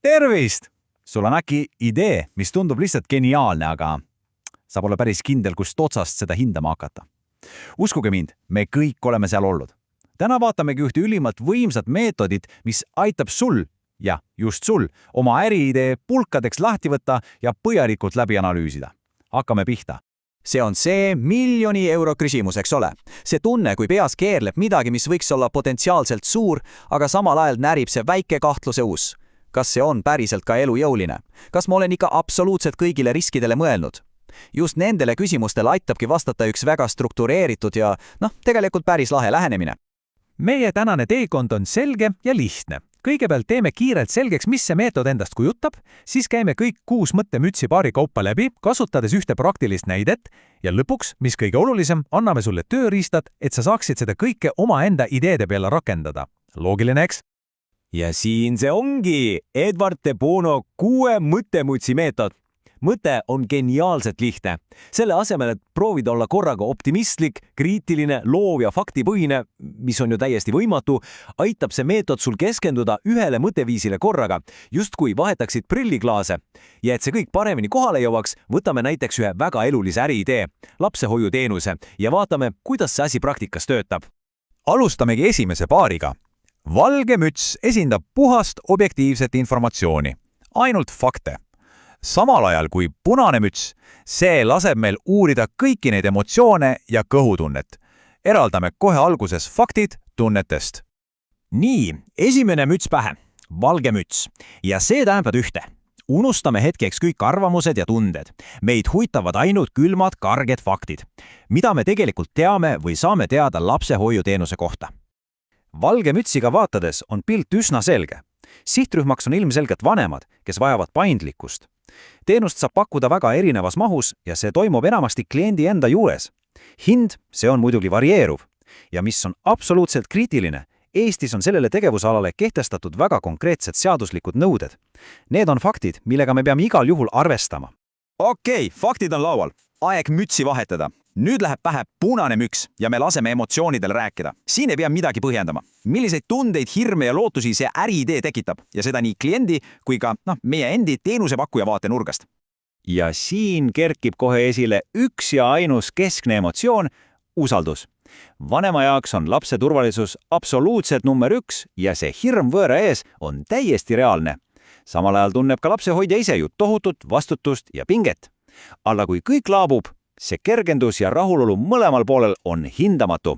Tervist! Sul on äkki idee, mis tundub lihtsalt geniaalne, aga sa pole päris kindel, kust otsast seda hindama hakata. Uskuge mind, me kõik oleme seal olnud. Täna vaatamegi ühte ülimalt võimsat meetodit, mis aitab sul, ja just sul, oma äriidee pulkadeks lahti võtta ja põhjalikult läbi analüüsida. Hakkame pihta. See on see miljoni euro küsimus, eks ole. See tunne, kui peas keerleb midagi, mis võiks olla potentsiaalselt suur, aga samal ajal närib see väike kahtluse uus. Kas see on päriselt ka elujõuline? Kas ma olen ikka absoluutselt kõigile riskidele mõelnud? Just nendele küsimustele aitabki vastata üks väga struktureeritud ja tegelikult päris lahe lähenemine. Meie tänane teekond on selge ja lihtne. Kõigepealt teeme kiirelt selgeks, mis see meetod endast kujutab, siis käime kõik 6 mõttemütsi paari kaupa läbi, kasutades ühte praktilist näidet ja lõpuks, mis kõige olulisem, anname sulle tööriistad, et sa saaksid seda kõike omaenda ideede peale rakendada. Loogiline, eks? Ja siin see ongi Edward de Bono 6 mõttemütsi meetod. Mõte on geniaalselt lihtne. Selle asemel, et proovida olla korraga optimistlik, kriitiline, loov ja faktipõhine, mis on ju täiesti võimatu, aitab see meetod sul keskenduda ühele mõtteviisile korraga, justkui vahetaksid prilliklaase. Ja et see kõik paremini kohale jõuaks, võtame näiteks ühe väga elulise äriidee, lapsehoiuteenuse, ja vaatame, kuidas see asi praktikas töötab. Alustamegi esimese paariga. Valge müts esindab puhast objektiivset informatsiooni, ainult fakte. Samal ajal kui punane müts, see laseb meil uurida kõiki neid emotsioone ja kõhutunnet. Eraldame kohe alguses faktid tunnetest. Nii, esimene müts pähe, valge müts. Ja see tähendab ühte. Unustame hetkeks kõik arvamused ja tunded. Meid huitavad ainult külmad, karged faktid, mida me tegelikult teame või saame teada lapsehoiuteenuse kohta. Valge mütsiga vaatades on pilt üsna selge. Sihtrühmaks on ilmselgelt vanemad, kes vajavad paindlikkust. Teenust saab pakkuda väga erinevas mahus ja see toimub enamasti kliendi enda juures. Hind, see on muidugi varieeruv. Ja mis on absoluutselt kriitiline, Eestis on sellele tegevusalale kehtestatud väga konkreetsed seaduslikud nõuded. Need on faktid, millega me peame igal juhul arvestama. Okei, faktid on laual. Aeg mütsi vahetada. Nüüd läheb pähe punane müks ja me laseme emotsioonidel rääkida. Siin ei pea midagi põhjendama. Milliseid tundeid, hirme ja lootusi see äriidee tekitab ja seda nii kliendi kui ka meie endi teenusepakkuja vaatenurgast. Ja siin kerkib kohe esile üks ja ainus keskne emotsioon, usaldus. Vanema jaoks on lapse turvalisus absoluutselt number 1 ja see hirm võõra ees on täiesti reaalne. Samal ajal tunneb ka lapsehoidja ise ju tohutut vastutust ja pinget. Alla kui kõik laabub, see kergendus ja rahulolu mõlemal poolel on hindamatu.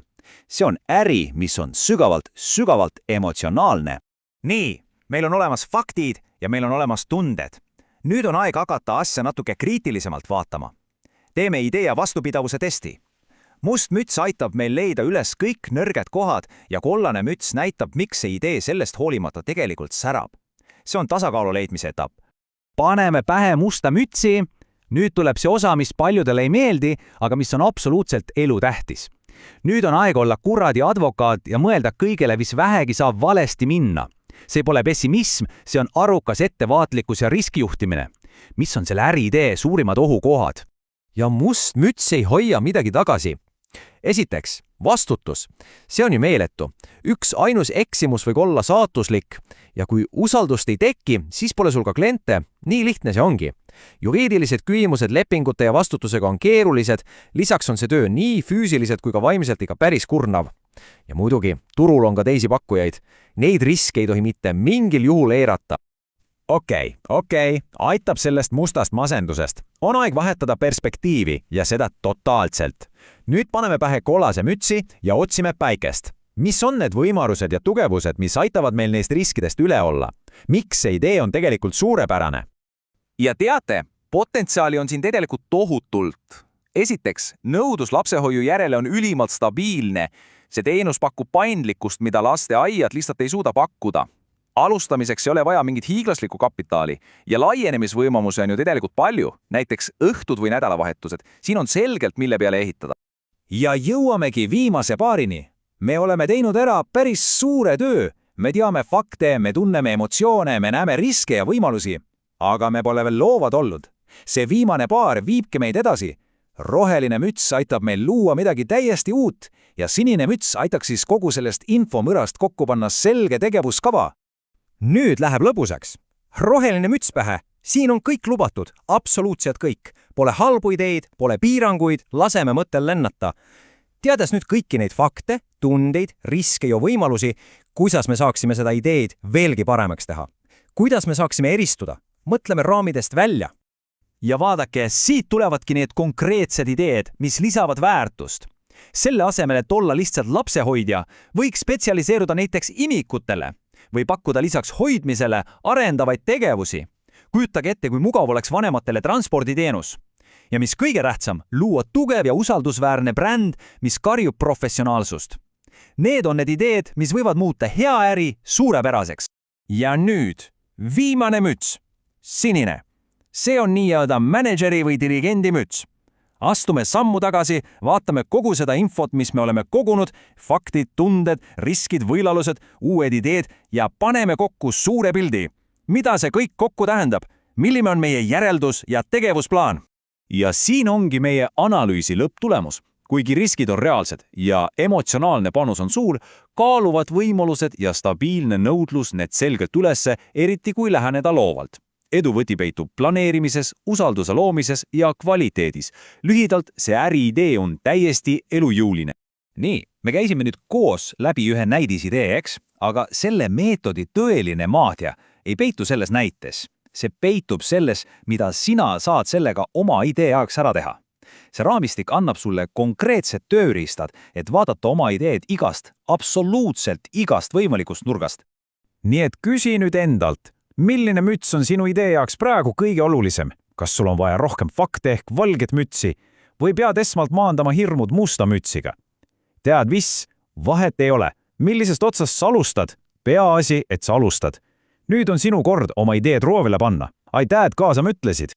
See on äri, mis on sügavalt emotsionaalne. Nii, meil on olemas faktid ja meil on olemas tunded. Nüüd on aeg hakata asja natuke kriitilisemalt vaatama. Teeme idee ja vastupidavuse testi. Must müts aitab meil leida üles kõik nõrged kohad ja kollane müts näitab, miks see idee sellest hoolimata tegelikult särab. See on tasakaalu leidmise etapp. Paneme pähe musta mütsi. Nüüd tuleb see osa, mis paljudele ei meeldi, aga mis on absoluutselt elutähtis. Nüüd on aeg olla kuradi advokaat ja mõelda kõigele, mis vähegi saab valesti minna. See pole pessimism, see on arukas ettevaatlikkus ja riskijuhtimine. Mis on selle äriidee suurimad ohukohad? Ja must müts ei hoia midagi tagasi. Esiteks, vastutus. See on ju meeletu. Üks ainus eksimus võib olla saatuslik ja kui usaldust ei teki, siis pole sul ka kliente. Nii lihtne see ongi. Juriidilised küsimused lepingute ja vastutusega on keerulised, lisaks on see töö nii füüsiliselt kui ka vaimselt ikka päris kurnav. Ja muidugi, turul on ka teisi pakkujaid. Neid riske ei tohi mitte mingil juhul eirata. Okei, aitab sellest mustast masendusest. On aeg vahetada perspektiivi ja seda totaalselt. Nüüd paneme pähe kollase mütsi ja otsime päikest. Mis on need võimalused ja tugevused, mis aitavad meil neist riskidest üle olla? Miks see idee on tegelikult suurepärane? Ja teate, potentsiaali on siin tegelikult tohutult. Esiteks, nõudlus lapsehoiu järele on ülimalt stabiilne. See teenus pakub paindlikkust, mida lasteaiad lihtsalt ei suuda pakkuda. Alustamiseks ei ole vaja mingit hiiglaslikku kapitaali ja laienemisvõimalusi on ju tegelikult palju, näiteks õhtud või nädalavahetused. Siin on selgelt, mille peale ehitada. Ja jõuamegi viimase paarini. Me oleme teinud ära päris suure töö. Me teame fakte, me tunneme emotsioone, me näeme riske ja võimalusi. Aga me pole veel loovad olnud. See viimane paar viibki meid edasi. Roheline müts aitab meil luua midagi täiesti uut ja sinine müts aitaks siis kogu sellest infomõrast kokku panna selge tegevuskava. Nüüd läheb lõbuseks. roheline müts pähe, siin on kõik lubatud, absoluutselt kõik. Pole halbu ideid, pole piiranguid, laseme mõttel lennata. Teades nüüd kõiki neid fakte, tundeid, riske ja võimalusi, kuidas me saaksime seda ideed veelgi paremaks teha? Kuidas me saaksime eristuda? Mõtleme raamidest välja. Ja vaadake, siit tulevadki need konkreetsed ideed, mis lisavad väärtust. Selle asemel, et olla lihtsalt lapsehoidja, võiks spetsialiseeruda näiteks imikutele või pakkuda lisaks hoidmisele arendavaid tegevusi. Kujutage ette, kui mugav oleks vanematele transporditeenus. Ja mis kõige tähtsam, luua tugev ja usaldusväärne bränd, mis karjub professionaalsust. Need on need ideed, mis võivad muuta hea äri suurepäraseks. Ja nüüd viimane müts, sinine. See on nii-öelda mänedžeri või dirigendi müts. Astume sammu tagasi, vaatame kogu seda infot, mis me oleme kogunud, faktid, tunded, riskid, võimalused, uued ideed ja paneme kokku suure pildi. Mida see kõik kokku tähendab? Milline on meie järeldus ja tegevusplaan? Ja siin ongi meie analüüsi lõpptulemus. Kuigi riskid on reaalsed ja emotsionaalne panus on suur, kaaluvad võimalused ja stabiilne nõudlus need selgelt ülesse, eriti kui läheneda loovalt. Eduvõti peitub planeerimises, usalduse loomises ja kvaliteedis. Lühidalt, see äriidee on täiesti elujõuline. Nii, me käisime nüüd koos läbi ühe näidisidee, eks? Aga selle meetodi tõeline maagia ei peitu selles näites. See peitub selles, mida sina saad sellega oma idee jaoks ära teha. See raamistik annab sulle konkreetsed tööriistad, et vaadata oma ideed absoluutselt igast võimalikust nurgast. Nii et küsi nüüd endalt, milline müts on sinu idee jaoks praegu kõige olulisem? Kas sul on vaja rohkem fakte ehk valget mütsi või pead esmalt maandama hirmud musta mütsiga? Tead mis? Vahet ei ole. Millisest otsast sa alustad? Peaasi, et sa alustad. Nüüd on sinu kord oma ideed roovile panna. Aitäh, et kaasa mõtlesid!